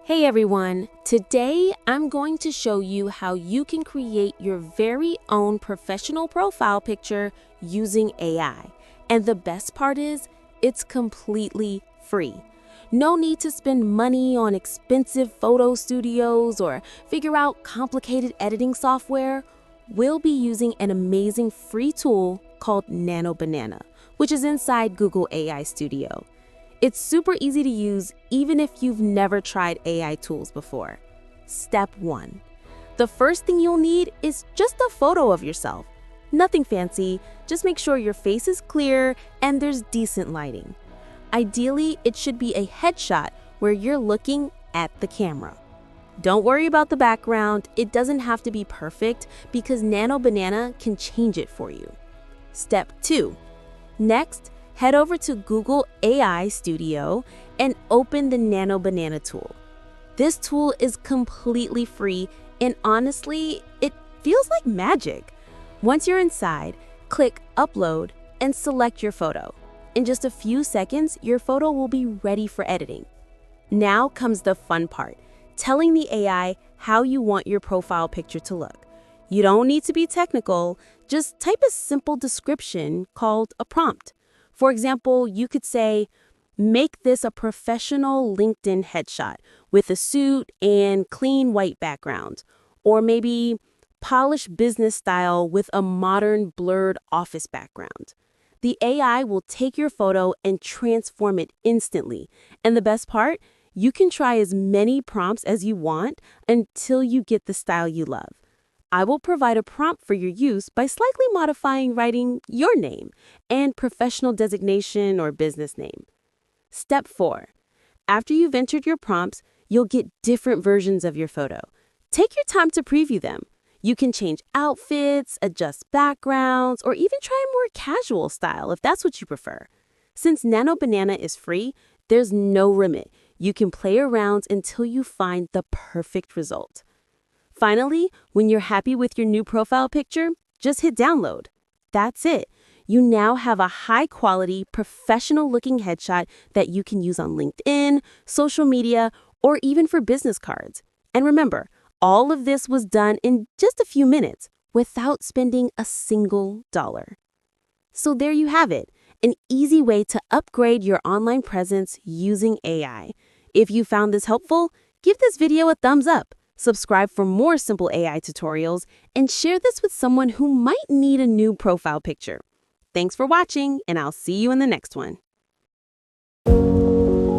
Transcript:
Hey everyone, today I'm going to show you how you can create your very own professional profile picture using AI. And the best part is, it's completely free. No need to spend money on expensive photo studios or figure out complicated editing software. We'll be using an amazing free tool called Nano, which is inside Google AI Studio. It's super easy to use even if you've never tried AI tools before. Step 1. The first thing you'll need is just a photo of yourself. Nothing fancy, just make sure your face is clear and there's decent lighting. Ideally, it should be a headshot where you're looking at the camera. Don't worry about the background, it doesn't have to be perfect because Nano can change it for you. Step 2. Next, head over to Google AI Studio and open the Nano tool. This tool is completely free and honestly, it feels like magic. Once you're inside, click Upload and select your photo. In just a few seconds, your photo will be ready for editing. Now comes the fun part, telling the AI how you want your profile picture to look. You don't need to be technical, just type a simple description called a prompt. For example, you could say, make this a professional LinkedIn headshot with a suit and clean white background. Or maybe polished business style with a modern blurred office background. The AI will take your photo and transform it instantly. And the best part, you can try as many prompts as you want until you get the style you love. I will provide a prompt for your use by slightly modifying writing your name and professional designation or business name. Step 4. After you've entered your prompts, you'll get different versions of your photo. Take your time to preview them. You can change outfits, adjust backgrounds, or even try a more casual style if that's what you prefer. Since Nano is free, there's no limit. You can play around until you find the perfect result. Finally, when you're happy with your new profile picture, just hit download. That's it. You now have a high-quality, professional-looking headshot that you can use on LinkedIn, social media, or even for business cards. And remember, all of this was done in just a few minutes without spending a single dollar. So there you have it, an easy way to upgrade your online presence using AI. If you found this helpful, give this video a thumbs up. Subscribe for more simple AI tutorials, and share this with someone who might need a new profile picture. Thanks for watching, and I'll see you in the next one.